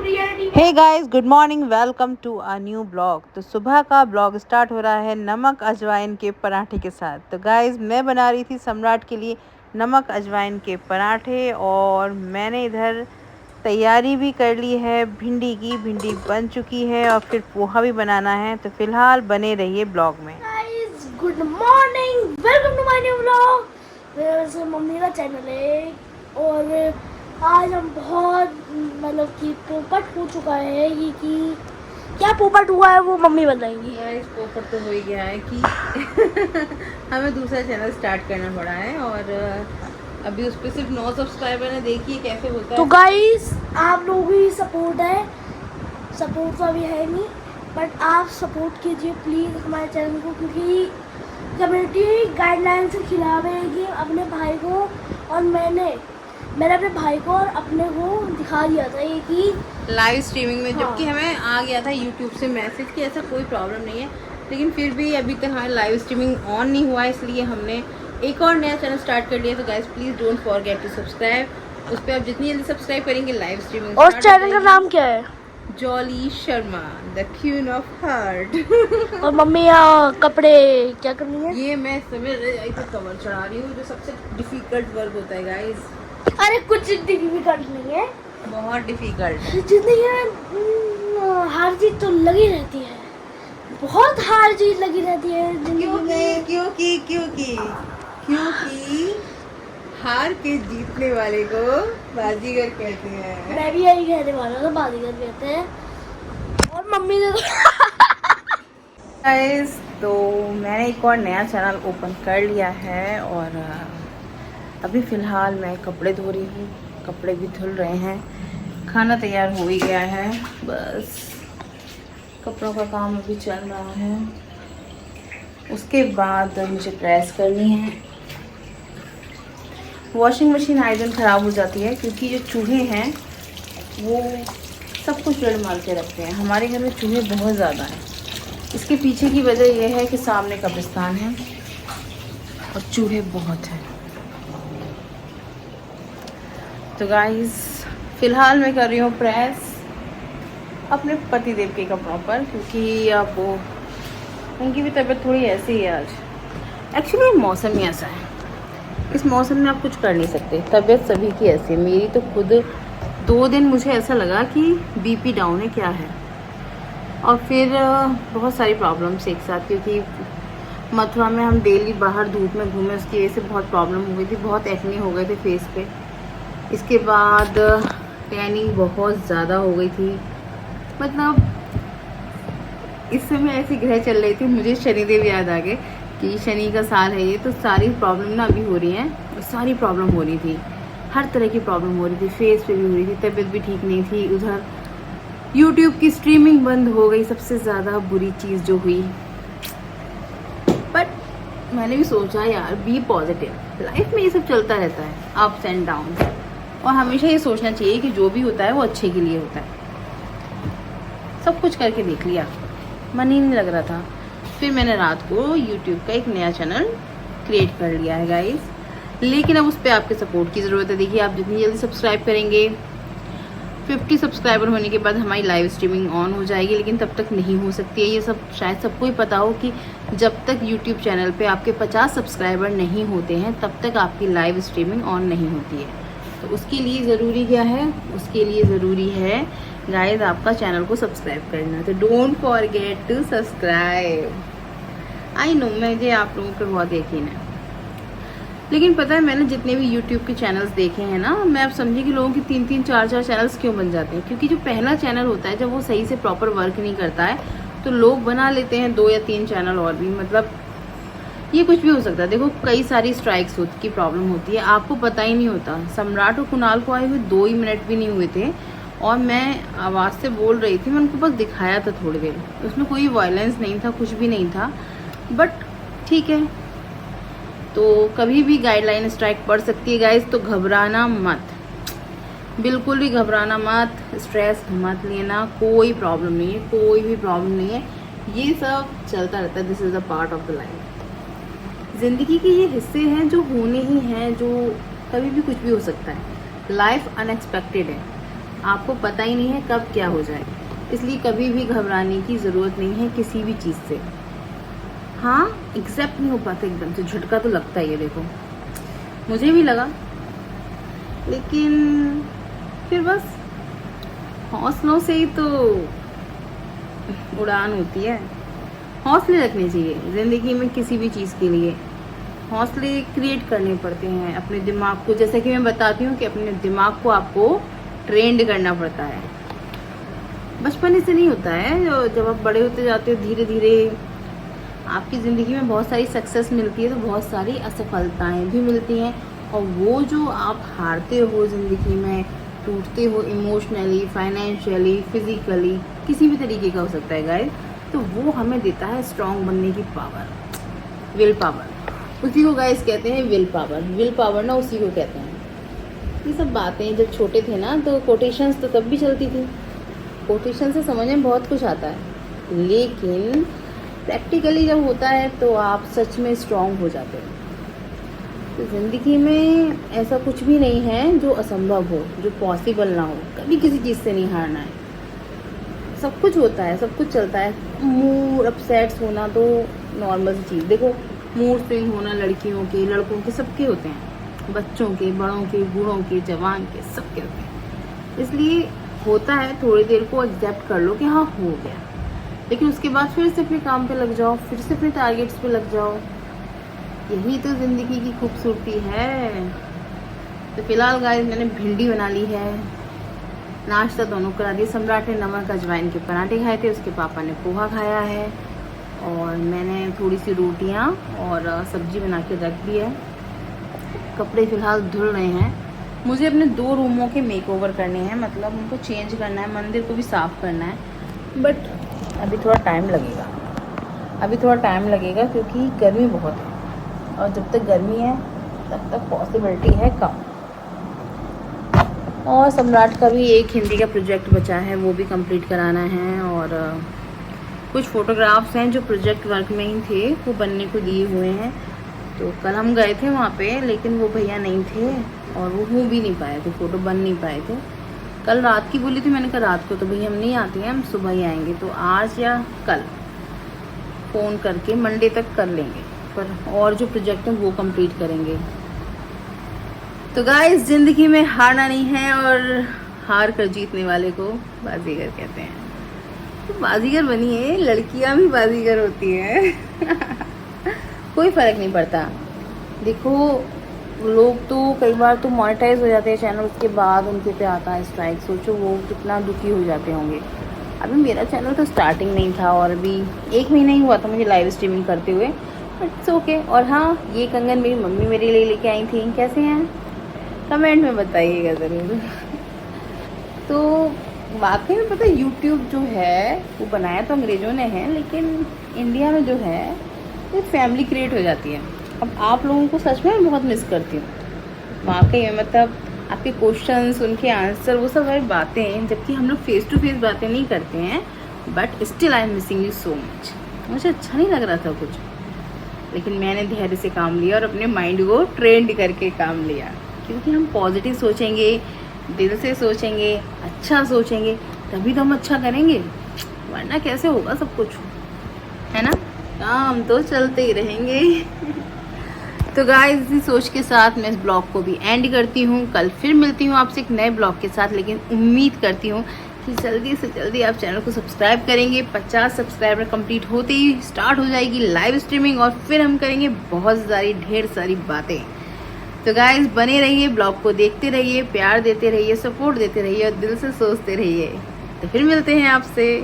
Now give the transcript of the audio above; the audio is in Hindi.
Hey guys, good morning, welcome to a new blog. तो सुबह का ब्लॉग स्टार्ट हो रहा है नमक अजवाइन के पराठे के साथ। तो गाइस, मैं बना रही थी सम्राट के लिए नमक अजवाइन के पराठे और मैंने इधर तैयारी भी कर ली है भिंडी की। भिंडी बन चुकी है और फिर पोहा भी बनाना है। तो फिलहाल बने रहिए ब्लॉग में। Guys, good morning, welcome to my new vlog. मेरा से मम्मी का चैनल है और आज हम बहुत मतलब कि पोपट हो चुका है ये कि क्या पोपट हुआ है वो मम्मी बताएंगी। गाइस, पोपट तो हो ही गया है कि हमें दूसरा चैनल स्टार्ट करना पड़ा है और अभी उस पर सिर्फ 9 सब्सक्राइबर ने। देखिए कैसे होता है। तो गाइस, आप लोगों की सपोर्ट है, सपोर्ट तो अभी है नहीं बट आप सपोर्ट कीजिए प्लीज़ हमारे चैनल को, क्योंकि कम्युनिटी गाइडलाइन के खिलाफ है कि अपने भाई को और मैंने अपने भाई को और अपने को दिखा दिया था ये कि लाइव स्ट्रीमिंग में। हाँ। जबकि हमें आ गया था यूट्यूब से मैसेज कि ऐसा कोई प्रॉब्लम नहीं है, लेकिन फिर भी अभी तक हमारा लाइव स्ट्रीमिंग ऑन नहीं हुआ, इसलिए हमने एक और नया चैनल स्टार्ट कर लिया। तो guys, please don't forget to subscribe. उस पर आप जितनी जल्दी सब्सक्राइब करेंगे लाइव स्ट्रीमिंग। और चैनल का नाम क्या है? Jolly Sharma, the queen of heart. और मम्मी यहाँ कपड़े क्या करनी है? ये मैं समय कवर चढ़ा रही हूँ, जो सबसे डिफिकल्ट वर्क होता है गाइस। अरे कुछ डिफिकल्ट नहीं है, बहुत डिफिकल्ट है। जिंदगी में हार जीत तो लगी रहती है, बहुत हार जीत लगी रहती है जिंदगी में। क्योंकि हार के जीतने वाले को बाजीगर कहते हैं। मैं भी यही कहने वाला था, बाजीगर कहते हैं। और मम्मी ने गाइस, तो मैंने एक और नया चैनल ओपन कर लिया है और अभी फ़िलहाल मैं कपड़े धो रही हूँ। कपड़े भी धुल रहे हैं, खाना तैयार हो ही गया है, बस कपड़ों का काम अभी चल रहा है। उसके बाद मुझे प्रेस करनी है। वॉशिंग मशीन आए दिन ख़राब हो जाती है क्योंकि जो चूहे हैं वो सब कुछ जड़ मार के रखते हैं। हमारे घर में चूहे बहुत ज़्यादा हैं। इसके पीछे की वजह यह है कि सामने कब्रिस्तान है और चूहे बहुत हैं। तो गाइस, फ़िलहाल मैं कर रही हूँ प्रेस अपने पतिदेव के कपड़ों पर, क्योंकि अब वो उनकी भी तबीयत थोड़ी ऐसी है आज। एक्चुअली मौसम ही ऐसा है, इस मौसम में आप कुछ कर नहीं सकते। तबीयत सभी की ऐसी है, मेरी तो खुद 2 दिन मुझे ऐसा लगा कि बीपी डाउन है क्या है। और फिर बहुत सारी प्रॉब्लम्स एक साथ, क्योंकि मथुरा में हम डेली बाहर धूप में घूमे, उसकी वजह से बहुत प्रॉब्लम हो गई थी। बहुत एक्ने हो गए थे फेस पे। इसके बाद टैनिंग बहुत ज़्यादा हो गई थी। मतलब इस समय ऐसी ग्रह चल रही थी, मुझे शनिदेव याद आ गए कि शनि का साल है ये। तो सारी प्रॉब्लम ना अभी हो रही हैं, सारी प्रॉब्लम हो रही थी, हर तरह की प्रॉब्लम हो रही थी। फेस पे भी हो रही थी, तबीयत भी ठीक नहीं थी। उधर यूट्यूब की स्ट्रीमिंग बंद हो गई, सबसे ज़्यादा बुरी चीज़ जो हुई। बट मैंने भी सोचा यार, बी पॉजिटिव, लाइफ में ये सब चलता रहता है, अप्स एंड डाउन। और हमेशा ये सोचना चाहिए कि जो भी होता है वो अच्छे के लिए होता है। सब कुछ करके देख लिया, मन ही नहीं लग रहा था। फिर मैंने रात को यूट्यूब का एक नया चैनल क्रिएट कर लिया है गाइस, लेकिन अब उस पर आपके सपोर्ट की ज़रूरत है। देखिए, आप जितनी जल्दी सब्सक्राइब करेंगे, 50 सब्सक्राइबर होने के बाद हमारी लाइव स्ट्रीमिंग ऑन हो जाएगी, लेकिन तब तक नहीं हो सकती है। ये सब शायद सबको ही पता हो कि जब तक यूट्यूब चैनल पे आपके 50 सब्सक्राइबर नहीं होते हैं, तब तक आपकी लाइव स्ट्रीमिंग ऑन नहीं होती है। तो उसके लिए ज़रूरी क्या है? उसके लिए ज़रूरी है गाइस आपका चैनल को सब्सक्राइब करना। तो don't forget to subscribe. I know मुझे आप लोगों पर बहुत यकीन है, लेकिन पता है मैंने जितने भी यूट्यूब के चैनल्स देखे हैं ना, मैं अब समझी कि लोगों की 3-3, 4-4 चैनल्स क्यों बन जाते हैं। क्योंकि जो पहला चैनल होता है, जब वो सही से प्रॉपर वर्क नहीं करता है, तो लोग बना लेते हैं 2 या 3 चैनल और भी। मतलब ये कुछ भी हो सकता है। देखो, कई सारी स्ट्राइक्स की प्रॉब्लम होती है, आपको पता ही नहीं होता। सम्राट और कुणाल को आए हुए 2 ही मिनट भी नहीं हुए थे और मैं आवाज़ से बोल रही थी। मैं उनको बस दिखाया था थोड़ी देर, उसमें कोई वायलेंस नहीं था, कुछ भी नहीं था। बट ठीक है, तो कभी भी गाइडलाइन स्ट्राइक पड़ सकती है गाइस, तो घबराना मत, बिल्कुल भी घबराना मत, स्ट्रेस मत लेना। कोई प्रॉब्लम नहीं है, कोई भी प्रॉब्लम नहीं है, ये सब चलता रहता है। This is a part of the life. ज़िंदगी के ये हिस्से हैं जो होने ही हैं, जो कभी भी कुछ भी हो सकता है। लाइफ अनएक्सपेक्टेड है। आपको पता ही नहीं है कब क्या हो जाए, इसलिए कभी भी घबराने की ज़रूरत नहीं है किसी भी चीज़ से। हाँ, एक्सेप्ट नहीं हो पाता एकदम से, झटका तो लगता ही है, देखो मुझे भी लगा, लेकिन फिर बस हौसलों से ही तो उड़ान होती है। हौसले रखने चाहिए ज़िंदगी में, किसी भी चीज़ के लिए हौसले क्रिएट करने पड़ते हैं अपने दिमाग को। जैसे कि मैं बताती हूँ कि अपने दिमाग को आपको ट्रेंड करना पड़ता है, बचपन से नहीं होता है। जब आप बड़े होते जाते हो धीरे धीरे आपकी ज़िंदगी में बहुत सारी सक्सेस मिलती है, तो बहुत सारी असफलताएं भी मिलती हैं, और वो जो आप हारते हो ज़िंदगी में, टूटते हो इमोशनली, फाइनेंशियली, फिजिकली, किसी भी तरीके का हो सकता है गाइस, तो वो हमें देता है स्ट्रांग बनने की पावर, विल पावर। उसी को गाइस कहते हैं विल पावर। विल पावर ना उसी को कहते हैं। ये सब बातें जब छोटे थे ना तो कोटेशंस तो तब भी चलती थी, कोटेशन से समझ में बहुत कुछ आता है, लेकिन प्रैक्टिकली जब होता है तो आप सच में स्ट्रांग हो जाते हो। तो ज़िंदगी में ऐसा कुछ भी नहीं है जो असंभव हो, जो पॉसिबल ना हो। कभी किसी चीज़ से नहीं हारना है, सब कुछ होता है, सब कुछ चलता है। मूड अपसेट्स होना तो नॉर्मल सी चीज़, देखो मूड स्विंग होना लड़कियों के, लड़कों के, सबके होते हैं, बच्चों के, बड़ों के, बूढ़ों के, जवान के, सबके होते हैं। इसलिए होता है, थोड़ी देर को एक्सेप्ट कर लो कि हाँ हो गया, लेकिन उसके बाद फिर से अपने काम पे लग जाओ, फिर से अपने टारगेट्स पे लग जाओ। यही तो ज़िंदगी की खूबसूरती है। तो फिलहाल गाइस मैंने भिंडी बना ली है, नाश्ता दोनों करा दिया। सम्राट ने नमक अजवाइन के पराठे खाए थे, उसके पापा ने पोहा खाया है, और मैंने थोड़ी सी रोटियां और सब्जी बना के रख दी है। कपड़े फ़िलहाल धुल रहे हैं। मुझे अपने 2 रूमों के मेकओवर करने हैं, मतलब उनको चेंज करना है, मंदिर को भी साफ़ करना है, बट अभी थोड़ा टाइम लगेगा, क्योंकि गर्मी बहुत है, और जब तक गर्मी है तब तक पॉसिबिलिटी है कम। और सम्राट का भी एक हिंदी का प्रोजेक्ट बचा है, वो भी कंप्लीट कराना है, और कुछ फ़ोटोग्राफ्स हैं जो प्रोजेक्ट वर्क में ही थे, वो बनने को दिए हुए हैं। तो कल हम गए थे वहाँ पे, लेकिन वो भैया नहीं थे और वो हो भी नहीं पाए थे, फ़ोटो बन नहीं पाए थे। कल रात की बोली थी, मैंने कहा रात को तो भैया हम नहीं आते हैं, हम सुबह ही आएंगे, तो आज या कल फ़ोन करके मंडे तक कर लेंगे, पर और जो प्रोजेक्ट है वो कंप्लीट करेंगे। तो गाइस ज़िंदगी में हारना नहीं है, और हार कर जीतने वाले को बाजीगर कहते हैं। तो बाजीगर बनिए, लड़कियां भी बाजीगर होती हैं। कोई फ़र्क नहीं पड़ता। देखो लोग तो कई बार तो मोनेटाइज हो जाते हैं चैनल, उसके बाद उनके पे आता है स्ट्राइक, सोचो वो कितना दुखी हो जाते होंगे। अभी मेरा चैनल तो स्टार्टिंग नहीं था, और अभी 1 महीना ही हुआ था मुझे लाइव स्ट्रीमिंग करते हुए, बट इट्स ओके। और हाँ, ये कंगन मेरी मम्मी मेरे लिए लेके आई थी, कैसे हैं कमेंट में बताइएगा ज़रूर। तो वाकई में पता है, यूट्यूब जो है वो बनाया तो अंग्रेज़ों ने है, लेकिन इंडिया में जो है वो फैमिली क्रिएट हो जाती है। अब आप लोगों को सच में बहुत मिस करती हूँ वाकई में, मतलब आपके क्वेश्चंस, उनके आंसर, वो सब सारी बातें, जबकि हम लोग फेस टू फेस बातें नहीं करते हैं, but still I am missing you so much. मुझे अच्छा नहीं लग रहा था कुछ, लेकिन मैंने धैर्य से काम लिया और अपने माइंड को ट्रेंड करके काम लिया, क्योंकि हम पॉजिटिव सोचेंगे, दिल से सोचेंगे, अच्छा सोचेंगे, तभी तो हम अच्छा करेंगे, वरना कैसे होगा सब कुछ, है ना। काम तो चलते ही रहेंगे। तो गाइस इसी सोच के साथ मैं इस ब्लॉग को भी एंड करती हूँ। कल फिर मिलती हूँ आपसे एक नए ब्लॉग के साथ, लेकिन उम्मीद करती हूँ कि जल्दी से जल्दी आप चैनल को सब्सक्राइब करेंगे। 50 सब्सक्राइबर कंप्लीट होते ही स्टार्ट हो जाएगी लाइव स्ट्रीमिंग, और फिर हम करेंगे बहुत सारी ढेर सारी बातें। तो गाइस बने रहिए, ब्लॉग को देखते रहिए, प्यार देते रहिए, सपोर्ट देते रहिए, और दिल से सोचते रहिए। तो फिर मिलते हैं आपसे।